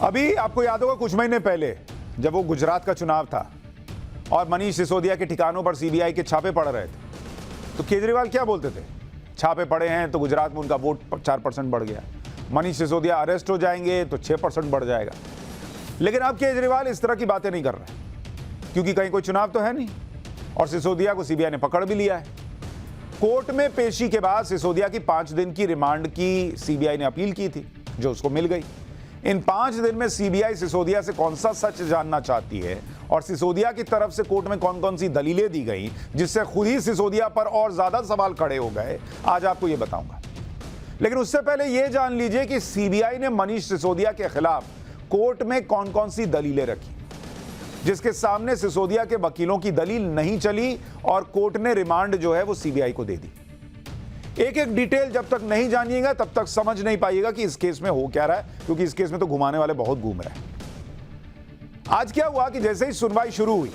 अभी आपको याद होगा कुछ महीने पहले जब वो गुजरात का चुनाव था और मनीष सिसोदिया के ठिकानों पर सीबीआई के छापे पड़ रहे थे, तो केजरीवाल क्या बोलते थे? छापे पड़े हैं तो गुजरात में उनका वोट 4% बढ़ गया, मनीष सिसोदिया अरेस्ट हो जाएंगे तो 6% बढ़ जाएगा। लेकिन अब केजरीवाल इस तरह की बातें नहीं कर रहे, क्योंकि कहीं कोई चुनाव तो है नहीं और सिसोदिया को सीबीआई ने पकड़ भी लिया है। कोर्ट में पेशी के बाद सिसोदिया की 5 दिन की रिमांड की सीबीआई ने अपील की थी, जो उसको मिल गई। इन 5 दिन में सीबीआई सिसोदिया से कौन सा सच जानना चाहती है और सिसोदिया की तरफ से कोर्ट में कौन कौन सी दलीलें दी गई जिससे खुद ही सिसोदिया पर और ज्यादा सवाल खड़े हो गए, आज आपको यह बताऊंगा। लेकिन उससे पहले यह जान लीजिए कि सीबीआई ने मनीष सिसोदिया के खिलाफ कोर्ट में कौन कौन सी दलीलें रखी, जिसके सामने सिसोदिया के वकीलों की दलील नहीं चली और कोर्ट ने रिमांड जो है वो सीबीआई को दे दी। एक एक डिटेल जब तक नहीं जानिएगा तब तक समझ नहीं पाइएगा कि इस केस में हो क्या रहा है, क्योंकि इस केस में तो घुमाने वाले बहुत घूम रहे हैं। आज क्या हुआ कि जैसे ही सुनवाई शुरू हुई,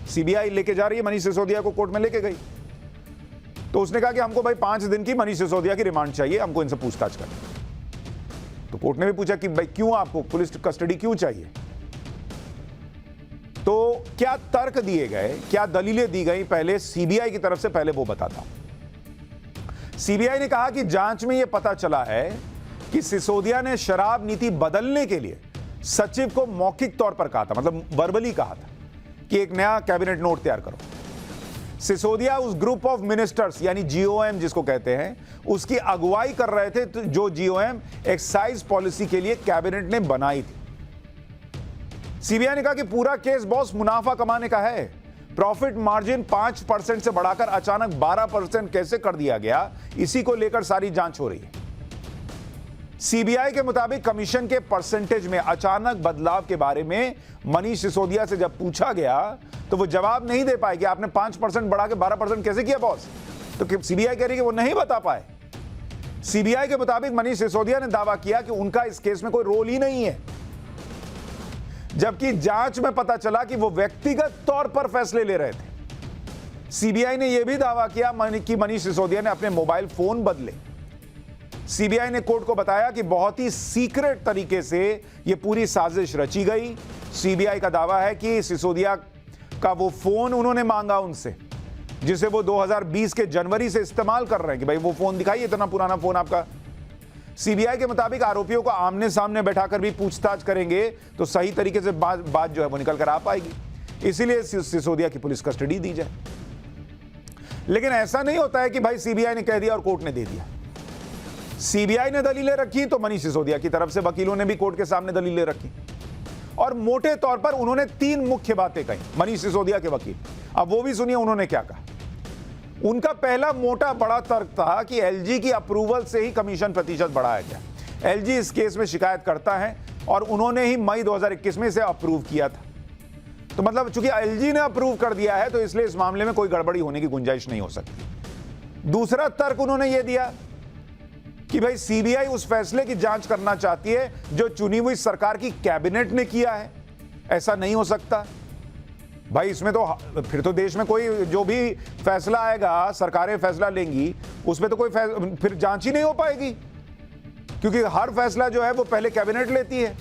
सीबीआई लेके जा रही है मनीष सिसोदिया को, कोर्ट में लेके गई, तो उसने कहा कि हमको भाई 5 दिन की मनीष सिसोदिया की रिमांड चाहिए, हमको इनसे पूछताछ करनी। तो कोर्ट ने भी पूछा कि भाई क्यों, आपको पुलिस कस्टडी क्यों चाहिए? तो क्या तर्क दिए गए, क्या दलीलें दी गई पहले सीबीआई की तरफ से, पहले वो बताता हूं। सीबीआई ने कहा कि जांच में यह पता चला है कि सिसोदिया ने शराब नीति बदलने के लिए सचिव को मौखिक तौर पर कहा था, मतलब वर्बली कहा था कि एक नया कैबिनेट नोट तैयार करो। सिसोदिया उस ग्रुप ऑफ मिनिस्टर्स यानी जीओएम जिसको कहते हैं, उसकी अगुवाई कर रहे थे, तो जो जीओएम एक्साइज पॉलिसी के लिए कैबिनेट ने बनाई थी। सीबीआई ने कहा कि पूरा केस बॉस मुनाफा कमाने का है। प्रॉफिट मार्जिन 5% से बढ़ाकर अचानक 12% कैसे कर दिया गया, इसी को लेकर सारी जांच हो रही है। सीबीआई के मुताबिक कमीशन के परसेंटेज में अचानक बदलाव के बारे में मनीष सिसोदिया से जब पूछा गया तो वो जवाब नहीं दे पाए कि आपने 5% बढ़ा के 12% कैसे किया बॉस। तो सीबीआई कह रही है कि वो नहीं बता पाए। सीबीआई के मुताबिक मनीष सिसोदिया ने दावा किया कि उनका इस केस में कोई रोल ही नहीं है, जबकि जांच में पता चला कि वो व्यक्तिगत तौर पर फैसले ले रहे थे। सीबीआई ने यह भी दावा किया कि मनीष सिसोदिया ने अपने मोबाइल फोन बदले। सीबीआई ने कोर्ट को बताया कि बहुत ही सीक्रेट तरीके से यह पूरी साजिश रची गई। सीबीआई का दावा है कि सिसोदिया का वो फोन उन्होंने मांगा उनसे, जिसे वो 2020 के जनवरी से इस्तेमाल कर रहे हैं, कि भाई वो फोन दिखाइए, इतना पुराना फोन आपका। सीबीआई के मुताबिक आरोपियों को आमने सामने बैठाकर भी पूछताछ करेंगे तो सही तरीके से बात जो है वो निकल कर आ पाएगी, इसीलिए सिसोदिया की पुलिस कस्टडी दी जाए। लेकिन ऐसा नहीं होता है कि भाई सीबीआई ने कह दिया और कोर्ट ने दे दिया। सीबीआई ने दलीलें रखी तो मनीष सिसोदिया की तरफ से वकीलों ने भी कोर्ट के सामने दलीलें रखी और मोटे तौर पर उन्होंने 3 मुख्य बातें कही मनीष सिसोदिया के वकील। अब वो भी सुनिए उन्होंने क्या कहा। उनका पहला मोटा बड़ा तर्क था कि एलजी की अप्रूवल से ही कमीशन प्रतिशत बढ़ाया गया। एलजी इस केस में शिकायत करता है और उन्होंने ही मई 2021 में इसे अप्रूव किया था। तो मतलब चूंकि एलजी ने अप्रूव कर दिया है तो इसलिए इस मामले में कोई गड़बड़ी होने की गुंजाइश नहीं हो सकती। दूसरा तर्क उन्होंने यह दिया कि भाई सीबीआई उस फैसले की जांच करना चाहती है जो चुनी हुई सरकार की कैबिनेट ने किया है। ऐसा नहीं हो सकता भाई, इसमें तो फिर तो देश में कोई जो भी फैसला आएगा, सरकारें फैसला लेंगी, उसमें तो कोई फिर जांच ही नहीं हो पाएगी, क्योंकि हर फैसला जो है वो पहले कैबिनेट लेती है।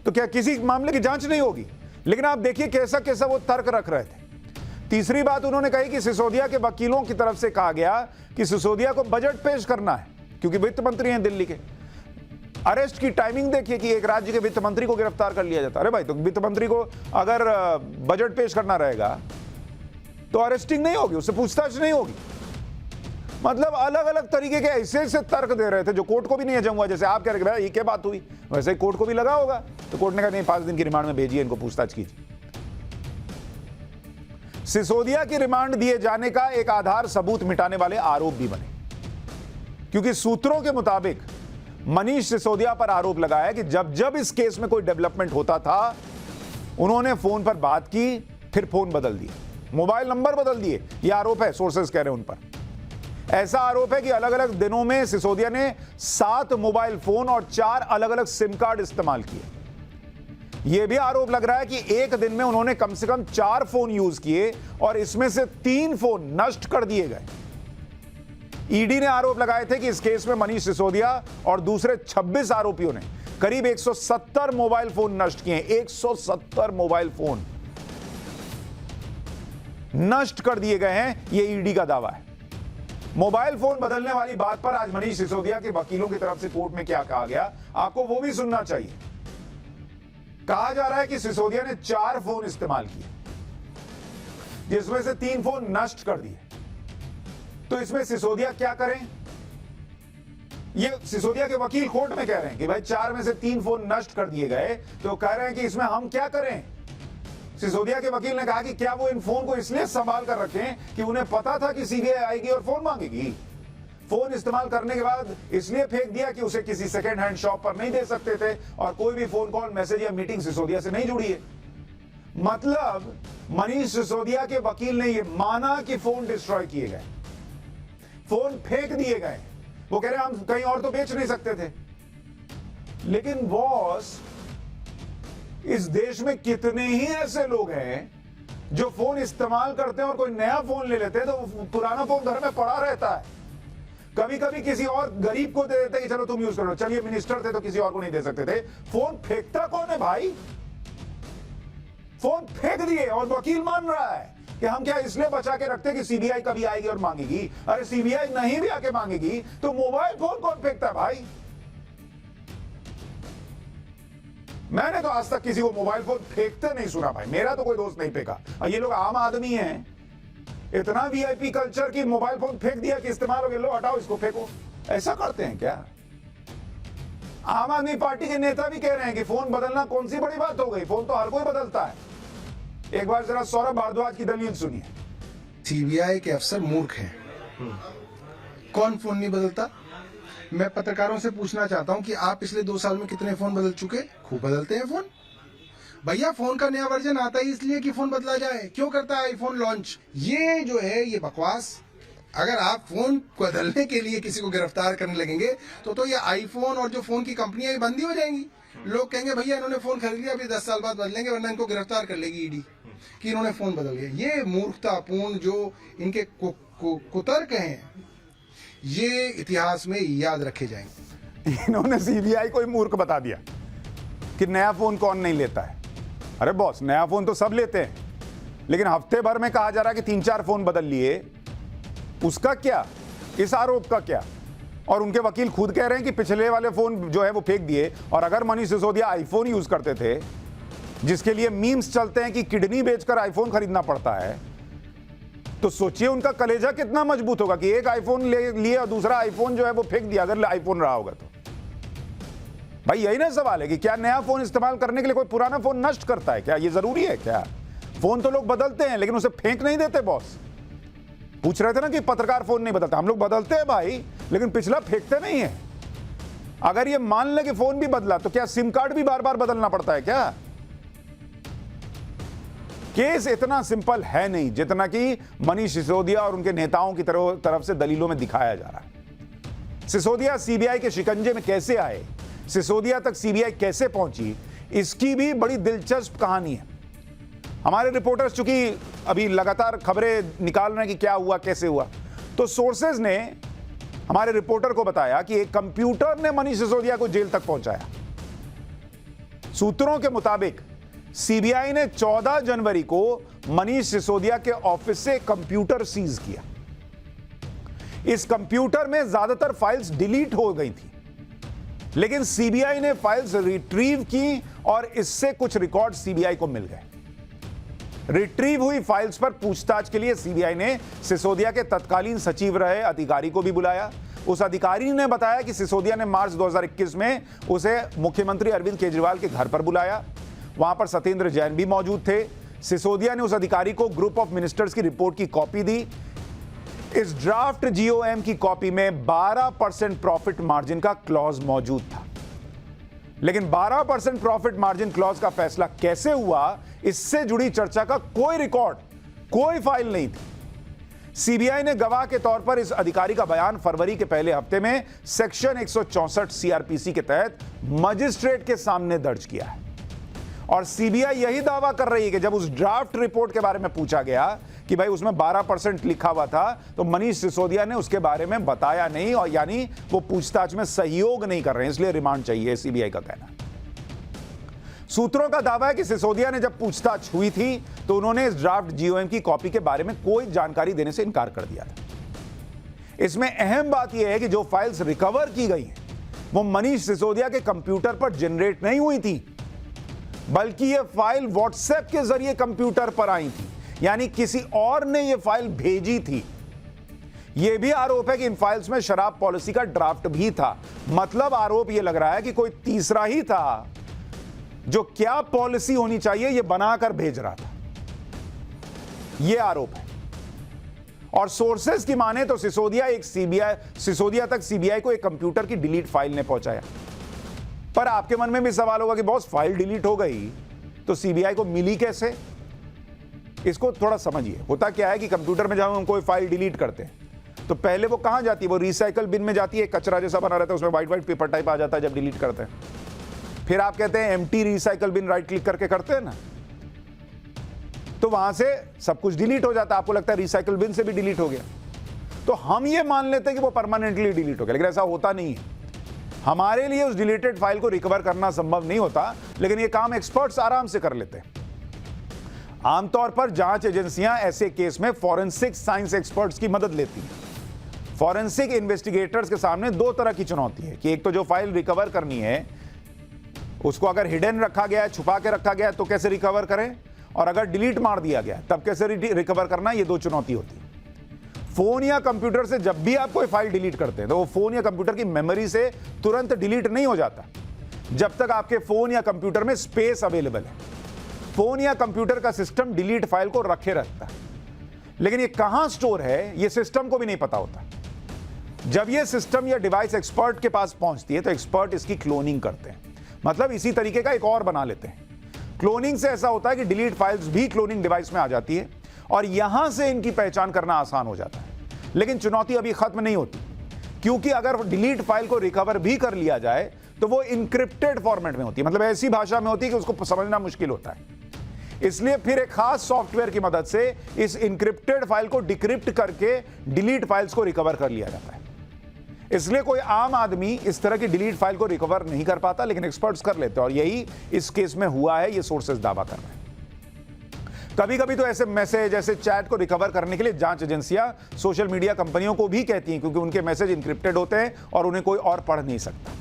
तो क्या किसी मामले की जांच नहीं होगी? लेकिन आप देखिए कैसा कैसा वो तर्क रख रहे थे। तीसरी बात उन्होंने कही कि सिसोदिया के वकीलों की तरफ से कहा गया कि सिसोदिया को बजट पेश करना है, क्योंकि वित्त मंत्री हैं दिल्ली के। अरेस्ट की टाइमिंग देखिए कि एक राज्य के वित्त मंत्री को गिरफ्तार कर लिया जाता है। अरे भाई, तो वित्त मंत्री को अगर बजट पेश करना रहेगा तो अरेस्टिंग नहीं होगी, उससे पूछताछ नहीं होगी। मतलब अलग अलग तरीके के ऐसे ऐसे तर्क दे रहे थे जो कोर्ट को भी नहीं हजम हुआ। जैसे आप कह रहे भाई ये क्या बात हुई, वैसे ही कोर्ट को भी लगा होगा। तो कोर्ट ने कहा नहीं, 5 दिन की रिमांड में भेजिए, इनको पूछताछ कीजिए। सिसोदिया की रिमांड दिए जाने का एक आधार सबूत मिटाने वाले आरोप भी बने, क्योंकि सूत्रों के मुताबिक मनीष सिसोदिया पर आरोप लगाया कि जब जब इस केस में कोई डेवलपमेंट होता था उन्होंने फोन पर बात की, फिर फोन बदल दिए, मोबाइल नंबर बदल दिए। यह आरोप है, सोर्सेस कह रहे हैं उन पर। ऐसा आरोप है कि अलग अलग दिनों में सिसोदिया ने 7 मोबाइल फोन और 4 अलग अलग सिम कार्ड इस्तेमाल किए। यह भी आरोप लग रहा है कि एक दिन में उन्होंने कम से कम 4 फोन यूज किए और इसमें से 3 फोन नष्ट कर दिए गए। ईडी ने आरोप लगाए थे कि इस केस में मनीष सिसोदिया और दूसरे 26 आरोपियों ने करीब 170 मोबाइल फोन नष्ट किए। 170 मोबाइल फोन नष्ट कर दिए गए हैं, यह ईडी का दावा है। मोबाइल फोन बदलने वाली बात पर आज मनीष सिसोदिया के वकीलों की तरफ से कोर्ट में क्या कहा गया, आपको वो भी सुनना चाहिए। कहा जा रहा है कि सिसोदिया ने 4 फोन इस्तेमाल किए, जिसमें से 3 फोन नष्ट कर दिए। तो इसमें सिसोदिया क्या करें? ये सिसोदिया के वकील कोर्ट में कह रहे हैं कि भाई 4 में से 3 फोन नष्ट कर दिए गए, तो कह रहे हैं कि इसमें हम क्या करें? सिसोदिया के वकील ने कहा कि क्या वो इन फोन को इसलिए संभाल कर रखें कि उन्हें पता था कि सीबीआई आएगी और फोन मांगेगी। फोन इस्तेमाल करने के बाद इसलिए फेंक दिया कि उसे किसी सेकेंड हैंड शॉप पर नहीं दे सकते थे और कोई भी फोन कॉल, मैसेज या मीटिंग सिसोदिया से नहीं जुड़ी है। मतलब मनीष सिसोदिया के वकील ने यह माना कि फोन डिस्ट्रॉय किए गए, फोन फेंक दिए गए। वो कह रहे हम कहीं और तो बेच नहीं सकते थे। लेकिन बॉस, इस देश में कितने ही ऐसे लोग हैं जो फोन इस्तेमाल करते हैं और कोई नया फोन ले लेते हैं तो पुराना फोन घर में पड़ा रहता है। कभी कभी किसी और गरीब को दे देते कि चलो तुम यूज करो। चलिए मिनिस्टर थे तो किसी और को नहीं दे सकते थे। फोन फेंकता कौन है भाई? फोन फेंक दिए और वकील मान रहा है कि हम क्या इसलिए बचा के रखते कि सीबीआई कभी आएगी और मांगेगी। अरे सीबीआई नहीं भी आके मांगेगी तो मोबाइल फोन कौन फेंकता है भाई? मैंने तो आज तक किसी को मोबाइल फोन फेंकते नहीं सुना भाई। मेरा तो कोई दोस्त नहीं फेंका। और ये लोग आम आदमी हैं, इतना वीआईपी कल्चर की मोबाइल फोन फेंक दिया कि इस्तेमाल हो गया, लो हटाओ इसको फेंको। ऐसा करते हैं क्या? आम आदमी पार्टी के नेता भी कह रहे हैं कि फोन बदलना कौन सी बड़ी बात हो गई, फोन तो हर कोई बदलता है। एक बार जरा सौरभ भारद्वाज की दलील सुनिए। सीबीआई के अफसर मूर्ख हैं। कौन फोन नहीं बदलता? मैं पत्रकारों से पूछना चाहता हूं कि आप पिछले 2 साल में कितने फोन बदल चुके? खूब बदलते हैं फोन भैया। फोन का नया वर्जन आता है इसलिए कि फोन बदला जाए। क्यों करता है आईफोन लॉन्च? ये जो है ये बकवास। अगर आप फोन बदलने के लिए किसी को गिरफ्तार करने लगेंगे तो ये आईफोन और जो फोन की कंपनियां ये बंदी हो जाएंगी। लोग कहेंगे भैया इन्होंने फोन खरीद लिया, अभी 10 साल बाद बदलेंगे वरना इनको गिरफ्तार कर लेगी ईडी कि इन्होंने फोन बदल लिया। ये मूर्खतापूर्ण जो इनके कुतर्क हैं, ये इतिहास में याद रखे जाएंगे। इन्होंने सीबीआई को ही मूर्ख बता दिया कि नया फोन कौन नहीं लेता है। अरे बॉस, नया फोन तो सब लेते हैं, लेकिन हफ्ते भर में कहा जा रहा है कि 3-4 फोन बदल लिए। उसका क्या? इस आरोप का क्या? और उनके वकील खुद कह रहे हैं कि पिछले वाले फोन जो है वो फेंक दिए। और अगर मनीष सिसोदिया आईफोन यूज करते थे, जिसके लिए मीम्स चलते हैं कि किडनी बेचकर आईफोन खरीदना पड़ता है, तो सोचिए उनका कलेजा कितना मजबूत होगा कि एक आईफोन ले लिया और दूसरा आईफोन जो है वो फेंक दिया, अगर आईफोन रहा होगा तो। भाई यही ना सवाल है कि क्या नया फोन इस्तेमाल करने के लिए कोई पुराना फोन नष्ट करता है क्या? ये जरूरी है क्या? फोन तो लोग बदलते हैं लेकिन उसे फेंक नहीं देते। बॉस पूछ रहे थे ना कि पत्रकार फोन नहीं बदलता। हम लोग बदलते हैं भाई, लेकिन पिछला फेंकते नहीं है। अगर ये मान ले कि फोन भी बदला तो क्या सिम कार्ड भी बार बार बदलना पड़ता है क्या? केस इतना सिंपल है नहीं जितना कि मनीष सिसोदिया और उनके नेताओं की तरफ से दलीलों में दिखाया जा रहा है। सिसोदिया सीबीआई के शिकंजे में कैसे आए, सिसोदिया तक सीबीआई कैसे पहुंची, इसकी भी बड़ी दिलचस्प कहानी है। हमारे रिपोर्टर्स चूंकि अभी लगातार खबरें निकाल रहे हैं कि क्या हुआ, कैसे हुआ, तो सोर्सेज ने हमारे रिपोर्टर को बताया कि एक कंप्यूटर ने मनीष सिसोदिया को जेल तक पहुंचाया। सूत्रों के मुताबिक सीबीआई ने 14 जनवरी को मनीष सिसोदिया के ऑफिस से कंप्यूटर सीज किया। इस कंप्यूटर में ज्यादातर फाइल्स डिलीट हो गई थी, लेकिन सीबीआई ने फाइल्स रिट्रीव की और इससे कुछ रिकॉर्ड सीबीआई को मिल गए। रिट्रीव हुई फाइल्स पर पूछताछ के लिए सीबीआई ने सिसोदिया के तत्कालीन सचिव रहे अधिकारी को भी बुलाया। उस अधिकारी ने बताया कि सिसोदिया ने मार्च 2021 में उसे मुख्यमंत्री अरविंद केजरीवाल के घर पर बुलाया। वहां पर सत्येंद्र जैन भी मौजूद थे। सिसोदिया ने उस अधिकारी को ग्रुप ऑफ मिनिस्टर्स की रिपोर्ट की कॉपी दी। इस ड्राफ्ट जीओएम की कॉपी में 12% प्रॉफिट मार्जिन का क्लॉज मौजूद था, लेकिन 12% प्रॉफिट मार्जिन क्लॉज का फैसला कैसे हुआ, इससे जुड़ी चर्चा का कोई रिकॉर्ड, कोई फाइल नहीं थी। सीबीआई ने गवाह के तौर पर इस अधिकारी का बयान फरवरी के पहले हफ्ते में सेक्शन 164 सीआरपीसी के तहत मजिस्ट्रेट के सामने दर्ज किया है। और सीबीआई यही दावा कर रही है कि जब उस ड्राफ्ट रिपोर्ट के बारे में पूछा गया कि भाई उसमें 12% लिखा हुआ था, तो मनीष सिसोदिया ने उसके बारे में बताया नहीं, और यानी वो पूछताछ में सहयोग नहीं कर रहे हैं, इसलिए रिमांड चाहिए, सीबीआई का कहना है। सूत्रों का दावा है कि सिसोदिया ने जब पूछताछ हुई थी तो उन्होंने इस ड्राफ्ट जीओएम की कॉपी के बारे में कोई जानकारी देने से इनकार कर दिया था। इसमें अहम बात यह है कि जो फाइल्स रिकवर की गई हैं वो मनीष सिसोदिया के कंप्यूटर पर जनरेट नहीं हुई थी, बल्कि ये फाइल व्हाट्सएप के जरिए कंप्यूटर पर आई थी, यानी किसी और ने ये फाइल भेजी थी। यह भी आरोप है कि इन फाइल्स में शराब पॉलिसी का ड्राफ्ट भी था। मतलब आरोप यह लग रहा है कि कोई तीसरा ही था जो क्या पॉलिसी होनी चाहिए यह बनाकर भेज रहा था, यह आरोप है। और सोर्सेस की माने तो सिसोदिया तक सीबीआई को एक कंप्यूटर की डिलीट फाइल ने पहुंचाया। पर आपके मन में भी सवाल होगा कि बॉस फाइल डिलीट हो गई तो सीबीआई को मिली कैसे? इसको थोड़ा समझिए। होता क्या है कि कंप्यूटर में जब हम कोई फाइल डिलीट करते हैं तो पहले वो कहां जाती है? वो रिसाइकल बिन में जाती है, कचरा जैसा बना रहता है, उसमें व्हाइट पेपर टाइप आ जाता है जब डिलीट करते हैं। फिर आप कहते हैं empty recycle bin, right click करके करते हैं ना, तो वहां से सब कुछ डिलीट हो जाता है। आपको लगता है रिसाइकल बिन से भी डिलीट हो गया, तो हम ये मान लेते हैं कि वो परमानेंटली डिलीट हो गया, लेकिन ऐसा होता नहीं है। हमारे लिए उस डिलीटेड फाइल को रिकवर करना संभव नहीं होता, लेकिन ये काम एक्सपर्ट्स आराम से कर लेते हैं। आमतौर पर जांच एजेंसियां ऐसे केस में फॉरेंसिक साइंस एक्सपर्ट्स की मदद लेती हैं। फॉरेंसिक इन्वेस्टिगेटर्स के सामने दो तरह की चुनौती है कि एक तो जो फाइल रिकवर करनी है उसको अगर हिडन रखा गया है, छुपा के रखा गया है, तो कैसे रिकवर करें, और अगर डिलीट मार दिया गया तब कैसे रिकवर करना, ये दो चुनौती होती है। फोन या कंप्यूटर से जब भी आप कोई फाइल डिलीट करते हैं तो वो फोन या कंप्यूटर की मेमोरी से तुरंत डिलीट नहीं हो जाता जब तक आपके फोन या कंप्यूटर में स्पेस अवेलेबल है। फोन या कंप्यूटर का सिस्टम डिलीट फाइल को रखे रखता है, लेकिन ये कहां स्टोर है ये सिस्टम को भी नहीं पता होता। जब ये सिस्टम या डिवाइस एक्सपर्ट के पास पहुंचती है तो एक्सपर्ट इसकी क्लोनिंग करते हैं, मतलब इसी तरीके का एक और बना लेते हैं। क्लोनिंग से ऐसा होता है कि डिलीट फाइल्स भी क्लोनिंग डिवाइस में आ जाती है और यहां से इनकी पहचान करना आसान हो जाता है। लेकिन चुनौती अभी खत्म नहीं होती, क्योंकि अगर डिलीट फाइल को रिकवर भी कर लिया जाए तो वो इंक्रिप्टेड फॉर्मेट में होती है, मतलब ऐसी भाषा में होती है कि उसको समझना मुश्किल होता है। इसलिए फिर एक खास सॉफ्टवेयर की मदद से इस इंक्रिप्टेड फाइल को डिक्रिप्ट करके डिलीट फाइल्स को रिकवर कर लिया जाता है। इसलिए कोई आम आदमी इस तरह की डिलीट फाइल को रिकवर नहीं कर पाता, लेकिन एक्सपर्ट्स कर लेते हैं, और यही इस केस में हुआ है, ये सोर्सेस दावा कर रहे हैं। कभी कभी तो ऐसे मैसेज, ऐसे चैट को रिकवर करने के लिए जांच एजेंसियां सोशल मीडिया कंपनियों को भी कहती हैं, क्योंकि उनके मैसेज इंक्रिप्टेड होते हैं और उन्हें कोई और पढ़ नहीं सकता।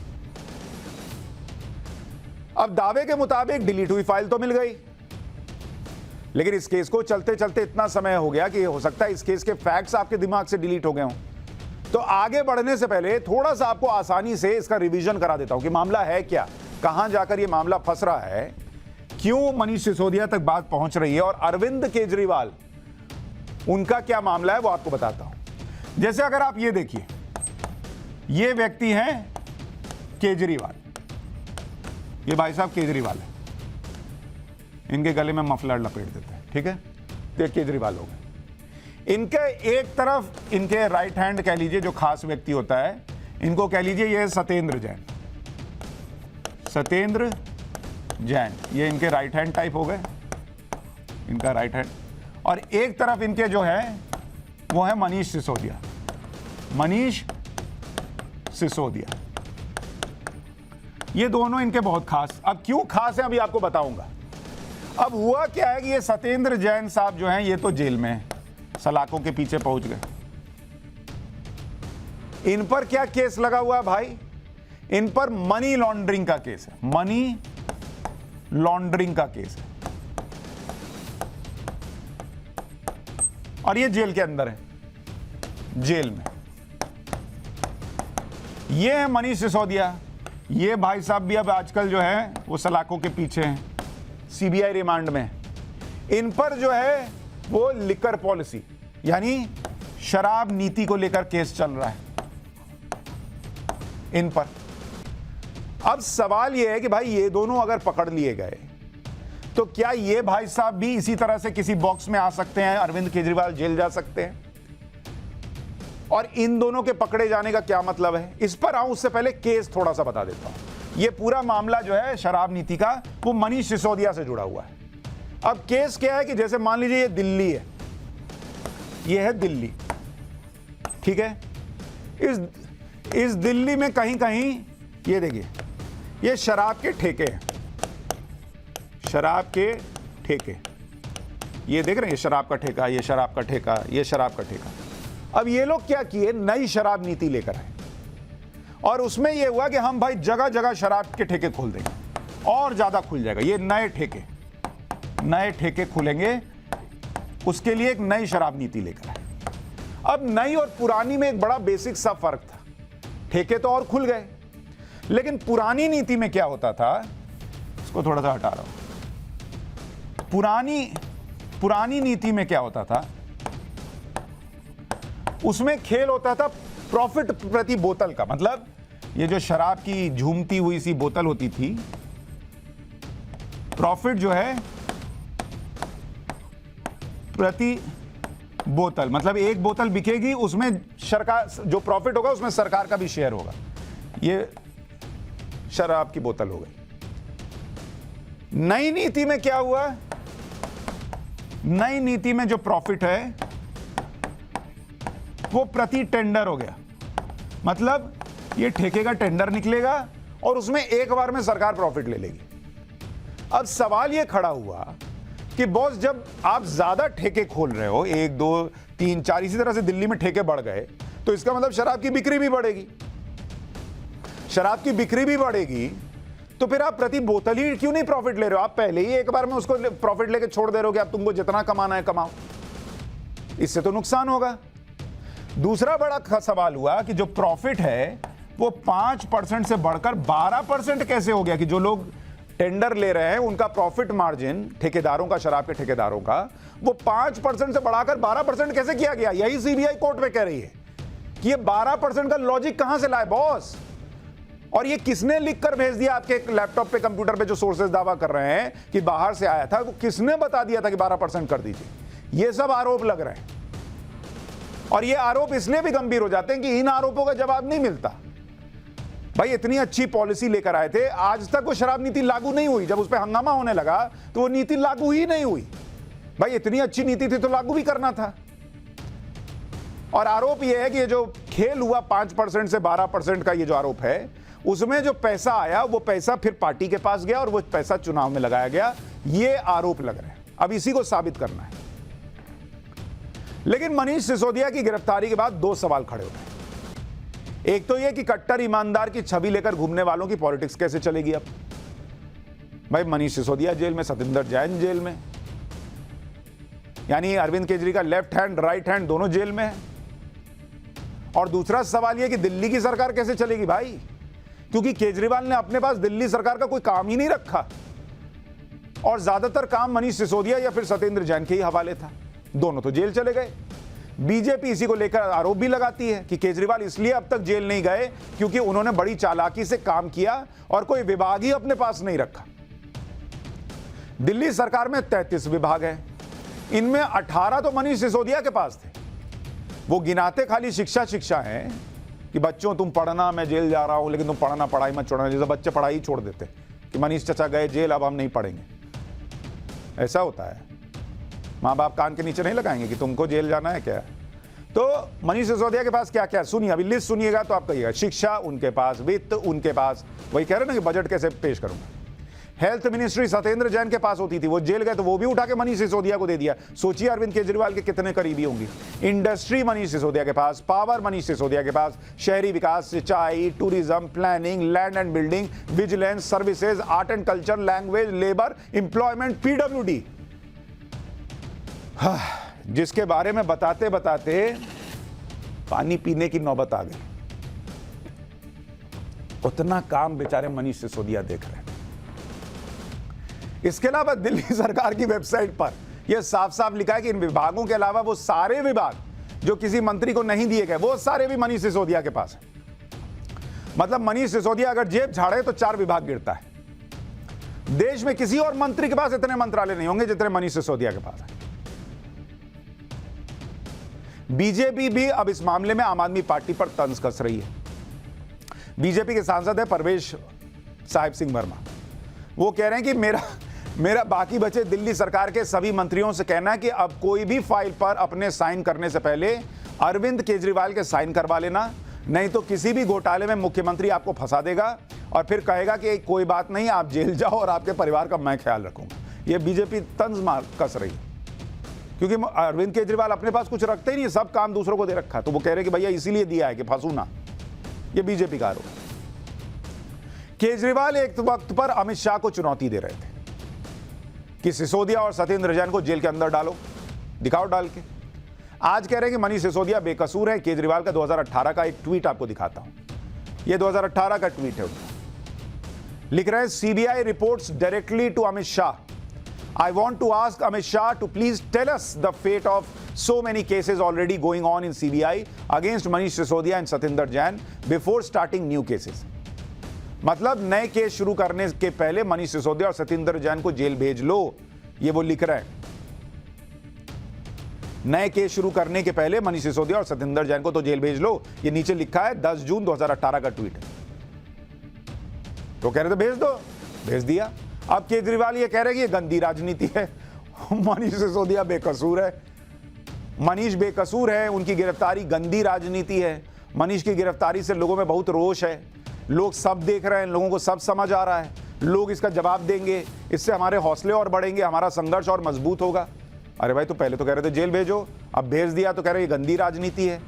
अब दावे के मुताबिक डिलीट हुई फाइल तो मिल गई, लेकिन इस केस को चलते चलते इतना समय हो गया कि हो सकता है इस केस के फैक्ट्स आपके दिमाग से डिलीट हो गए हों। तो आगे बढ़ने से पहले थोड़ा सा आपको आसानी से इसका रिवीजन करा देता हूं कि मामला है क्या, कहां जाकर यह मामला फंस रहा है, क्यों मनीष सिसोदिया तक बात पहुंच रही है, और अरविंद केजरीवाल उनका क्या मामला है वो आपको बताता हूं। जैसे अगर आप ये देखिए, ये व्यक्ति हैं केजरीवाल, ये भाई साहब केजरीवाल है, इनके गले में मफलर लपेट देते हैं, ठीक है, तो ये केजरीवाल हो गए। इनके एक तरफ इनके राइट हैंड कह लीजिए जो खास व्यक्ति होता है, इनको कह लीजिए ये सत्येंद्र जैन, सत्येंद्र जैन, ये इनके राइट हैंड टाइप हो गए, इनका राइट हैंड। और एक तरफ इनके जो है वो है मनीष सिसोदिया, मनीष सिसोदिया, ये दोनों इनके बहुत खास। अब क्यों खास है अभी आपको बताऊंगा। अब हुआ क्या है कि ये सत्येंद्र जैन साहब जो हैं ये तो जेल में हैं, सलाखों के पीछे पहुंच गए। इन पर क्या केस लगा हुआ है भाई? इन पर मनी लॉन्ड्रिंग का केस है, मनी लॉन्ड्रिंग का केस है, और ये जेल के अंदर है, जेल में। ये है मनीष सिसोदिया, ये भाई साहब भी अब आजकल जो है वो सलाखों के पीछे हैं, सीबीआई रिमांड में। इन पर जो है वो लिकर पॉलिसी यानी शराब नीति को लेकर केस चल रहा है इन पर। अब सवाल यह है कि भाई ये दोनों अगर पकड़ लिए गए तो क्या ये भाई साहब भी इसी तरह से किसी बॉक्स में आ सकते हैं, अरविंद केजरीवाल जेल जा सकते हैं? और इन दोनों के पकड़े जाने का क्या मतलब है, इस पर आऊं उससे पहले केस थोड़ा सा बता देता हूं। ये पूरा मामला जो है शराब नीति का वो मनीष सिसोदिया से जुड़ा हुआ है। अब केस क्या है कि जैसे मान लीजिए ये दिल्ली है, ये है दिल्ली, ठीक है। इस दिल्ली में कहीं कहीं ये देखिए, ये शराब के ठेके हैं, शराब के ठेके, ये देख रहे हैं, शराब का ठेका, ये शराब का ठेका, ये शराब का ठेका। अब ये लोग क्या किए, नई शराब नीति लेकर आए और उसमें ये हुआ कि हम भाई जगह जगह शराब के ठेके खोल देंगे और ज्यादा खुल जाएगा। ये नए ठेके खुलेंगे, उसके लिए एक नई शराब नीति लेकर आए। अब नई और पुरानी में एक बड़ा बेसिक सा फर्क था, ठेके तो और खुल गए, लेकिन पुरानी नीति में क्या होता था, इसको थोड़ा सा हटा रहा हूं। पुरानी नीति में क्या होता था, उसमें खेल होता था प्रॉफिट प्रति बोतल का। मतलब ये जो शराब की झूमती हुई सी बोतल होती थी, प्रॉफिट जो है प्रति बोतल, मतलब एक बोतल बिकेगी उसमें सरकार, जो प्रॉफिट होगा उसमें सरकार का भी शेयर होगा। ये शराब की बोतल हो गई। नई नीति में क्या हुआ, नई नीति में जो प्रॉफिट है वो प्रति टेंडर हो गया। मतलब ये ठेके का टेंडर निकलेगा और उसमें एक बार में सरकार प्रॉफिट ले लेगी। अब सवाल ये खड़ा हुआ कि बॉस, जब आप ज्यादा ठेके खोल रहे हो, 1 2 3 4, इसी तरह से दिल्ली में ठेके बढ़ गए, तो इसका मतलब शराब की बिक्री भी बढ़ेगी। शराब की बिक्री भी बढ़ेगी तो फिर आप प्रति बोतल ही क्यों नहीं प्रॉफिट ले रहे हो? आप पहले ही एक बार में उसको प्रॉफिट लेके छोड़ दे रहे हो कि आप तुमको जितना कमाना है कमाओ, इससे तो नुकसान होगा। दूसरा बड़ा सवाल हुआ कि जो प्रॉफिट है वो 5% से बढ़कर 12% कैसे हो गया, कि जो लोग टेंडर ले रहे हैं उनका प्रॉफिट मार्जिन, ठेकेदारों का, शराब के ठेकेदारों का, वो 5% से बढ़ाकर 12% कैसे किया गया? यही सीबीआई कोर्ट में कह रही है कि ये 12% का लॉजिक कहां से लाए बॉस, और ये किसने लिख कर भेज दिया आपके लैपटॉप पे, कंप्यूटर पे, जो सोर्सेज दावा कर रहे हैं कि बाहर से आया था, वो किसने बता दिया था कि 12% कर दीजिए? ये सब आरोप लग रहे हैं और ये आरोप इसलिए भी गंभीर हो जाते हैं कि इन आरोपों का जवाब नहीं मिलता। भाई इतनी अच्छी पॉलिसी लेकर आए थे, आज तक वो शराब नीति लागू नहीं हुई। जब उस पर हंगामा होने लगा तो वो नीति लागू ही नहीं हुई। भाई इतनी अच्छी नीति थी तो लागू भी करना था। और आरोप ये है कि ये जो खेल हुआ 5% से 12% का, ये जो आरोप है, उसमें जो पैसा आया वो पैसा फिर पार्टी के पास गया और वो पैसा चुनाव में लगाया गया। ये आरोप लग रहे हैं, अब इसी को साबित करना है। लेकिन मनीष सिसोदिया की गिरफ्तारी के बाद 2 सवाल खड़े होते हैं। एक तो यह कि कट्टर ईमानदार की छवि लेकर घूमने वालों की पॉलिटिक्स कैसे चलेगी अब? भाई मनीष सिसोदिया जेल में, सतेंद्र जैन जेल में, यानी Arvind Kejriwal left hand right hand दोनों जेल में है। और दूसरा सवाल यह कि दिल्ली की सरकार कैसे चलेगी भाई, क्योंकि केजरीवाल ने अपने पास दिल्ली सरकार का कोई काम ही नहीं रखा और ज्यादातर काम मनीष सिसोदिया या फिर सतेंद्र जैन के ही हवाले था। दोनों तो जेल चले गए। बीजेपी इसी को लेकर आरोप भी लगाती है कि केजरीवाल इसलिए अब तक जेल नहीं गए क्योंकि उन्होंने बड़ी चालाकी से काम किया और कोई विभाग ही अपने पास नहीं रखा। दिल्ली सरकार में 33 विभाग हैं, इनमें 18 तो मनीष सिसोदिया के पास थे। वो गिनाते खाली शिक्षा हैं कि बच्चों तुम पढ़ना, मैं जेल जा रहा हूं लेकिन तुम पढ़ना, पढ़ाई मत छोड़ना। जैसे बच्चे पढ़ाई छोड़ देते कि मनीष चाचा गए जेल, अब हम नहीं पढ़ेंगे। ऐसा होता है, माँ बाप कान के नीचे नहीं लगाएंगे कि तुमको जेल जाना है क्या। तो मनीष सिसोदिया के पास क्या क्या, सुनिए अभी लिस्ट सुनिएगा तो आप कहिएगा। शिक्षा उनके पास, वित्त उनके पास, वही कह रहे ना कि बजट कैसे पेश करूंगा। हेल्थ मिनिस्ट्री सतेंद्र जैन के पास होती थी, वो जेल गए तो वो भी उठा के मनीष सिसोदिया को दे दिया। सोचिए अरविंद केजरीवाल के कितने करीबी होंगी। इंडस्ट्री मनीष सिसोदिया के पास, पावर मनीष सिसोदिया के पास, शहरी विकास, सिंचाई, tourism, planning, land and building, vigilance, services, art and culture, language, labour, employment, PWD. जिसके बारे में बताते बताते पानी पीने की नौबत आ गई। उतना काम बेचारे मनीष सिसोदिया देख रहे हैं। इसके अलावा दिल्ली सरकार की वेबसाइट पर यह साफ साफ लिखा है कि इन विभागों के अलावा वो सारे विभाग जो किसी मंत्री को नहीं दिए गए, वो सारे भी मनीष सिसोदिया के पास है। मतलब मनीष सिसोदिया अगर जेब झाड़े तो 4 विभाग गिरता है। देश में किसी और मंत्री के पास इतने मंत्रालय नहीं होंगे जितने मनीष सिसोदिया के पास है। बीजेपी भी अब इस मामले में आम आदमी पार्टी पर तंज कस रही है। बीजेपी के सांसद है परवेश साहिब सिंह वर्मा। वो कह रहे हैं कि मेरा बाकी बचे दिल्ली सरकार के सभी मंत्रियों से कहना है कि अब कोई भी फाइल पर अपने साइन करने से पहले अरविंद केजरीवाल के साइन करवा लेना, नहीं तो किसी भी घोटाले में मुख्यमंत्री आपको फंसा देगा और फिर कहेगा कि कोई बात नहीं, आप जेल जाओ और आपके परिवार का मैं ख्याल रखूंगा। ये बीजेपी तंज मार कस रही है, क्योंकि अरविंद केजरीवाल अपने पास कुछ रखते ही नहीं, सब काम दूसरों को दे रखा है, तो वो कह रहे कि भैया इसीलिए दिया है कि फंसू ना। ये बीजेपी का आरोप है। केजरीवाल एक वक्त पर अमित शाह को चुनौती दे रहे थे कि सिसोदिया और सत्येंद्र जैन को जेल के अंदर डालो, दिखाओ डाल के। आज कह रहे हैं कि मनीष सिसोदिया बेकसूर है। केजरीवाल का 2018 का एक ट्वीट आपको दिखाता हूं, यह 2018 का ट्वीट है उनका। लिख रहे हैं, CBI reports directly to Amit Shah. I want to ask Amit Shah to please tell us the fate of so many cases already going on in CBI against Manish Sisodia and Satyendra Jain before starting new cases। मतलब नए case शुरू करने के पहले मनीष सिसोदिया और सत्येंद्र जैन को jail भेज लो, ये वो लिख रहे हैं। नए केस शुरू करने के पहले मनीष सिसोदिया और सत्येंद्र जैन को तो जेल भेज लो, ये नीचे लिखा है 10 जून 2018 का ट्वीट है। तो कह रहे थे भेज दो, भेज दिया। अब केजरीवाल ये कह रहे हैं कि ये गंदी राजनीति है, मनीष सिसोदिया बेकसूर है, मनीष बेकसूर है, उनकी गिरफ्तारी गंदी राजनीति है। मनीष की गिरफ्तारी से लोगों में बहुत रोष है, लोग सब देख रहे हैं, लोगों को सब समझ आ रहा है, लोग इसका जवाब देंगे, इससे हमारे हौसले और बढ़ेंगे, हमारा संघर्ष और मजबूत होगा। अरे भाई, तो पहले तो कह रहे थे जेल भेजो, अब भेज दिया तो कह रहे ये गंदी राजनीति है।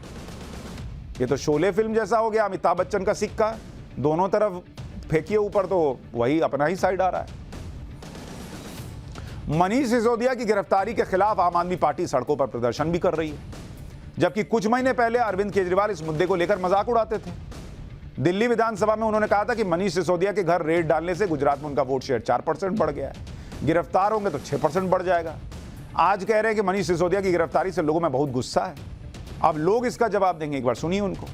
ये तो शोले फिल्म जैसा हो गया, अमिताभ बच्चन का सिक्का दोनों तरफ फेंकिए ऊपर, तो वही अपना ही साइड आ रहा है। मनीष सिसोदिया की गिरफ्तारी के खिलाफ आम आदमी पार्टी सड़कों पर प्रदर्शन भी कर रही है, जबकि कुछ महीने पहले अरविंद केजरीवाल इस मुद्दे को लेकर मजाक उड़ाते थे। दिल्ली विधानसभा में उन्होंने कहा था कि मनीष सिसोदिया के घर रेड डालने से गुजरात में उनका वोट शेयर 4% बढ़ गया है, गिरफ्तार होंगे तो 6% बढ़ जाएगा। आज कह रहे हैं कि मनीष सिसोदिया की गिरफ्तारी से लोगों में बहुत गुस्सा है। अब लोग इसका जवाब देंगे, एक बार सुनिए उनको।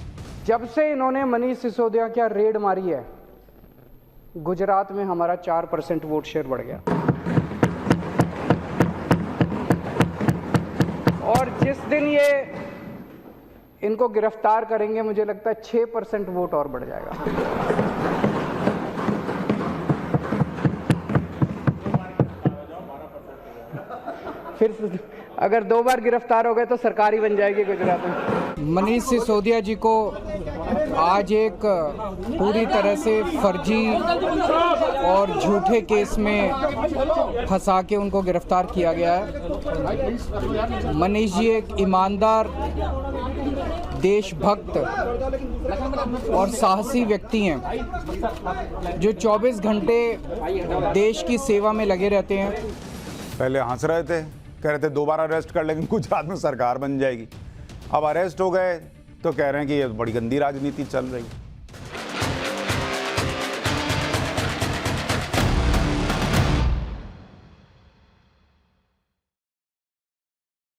जब से इन्होंने मनीष सिसोदिया क्या रेड मारी है, गुजरात में हमारा 4% वोट शेयर बढ़ गया, और जिस दिन ये इनको गिरफ्तार करेंगे मुझे लगता है 6% वोट और बढ़ जाएगा। फिर अगर 2 बार गिरफ्तार हो गए तो सरकार ही बन जाएगी गुजरात में। मनीष सिसोदिया जी को आज एक पूरी तरह से फर्जी और झूठे केस में फंसा के उनको गिरफ्तार किया गया है। मनीष जी एक ईमानदार, देशभक्त और साहसी व्यक्ति हैं जो 24 घंटे देश की सेवा में लगे रहते हैं। पहले हंस रहे थे, कह रहे थे 2 बार अरेस्ट कर लेंगे गुजरात में सरकार बन जाएगी, अब अरेस्ट हो गए तो कह रहे हैं कि ये बड़ी गंदी राजनीति चल रही है।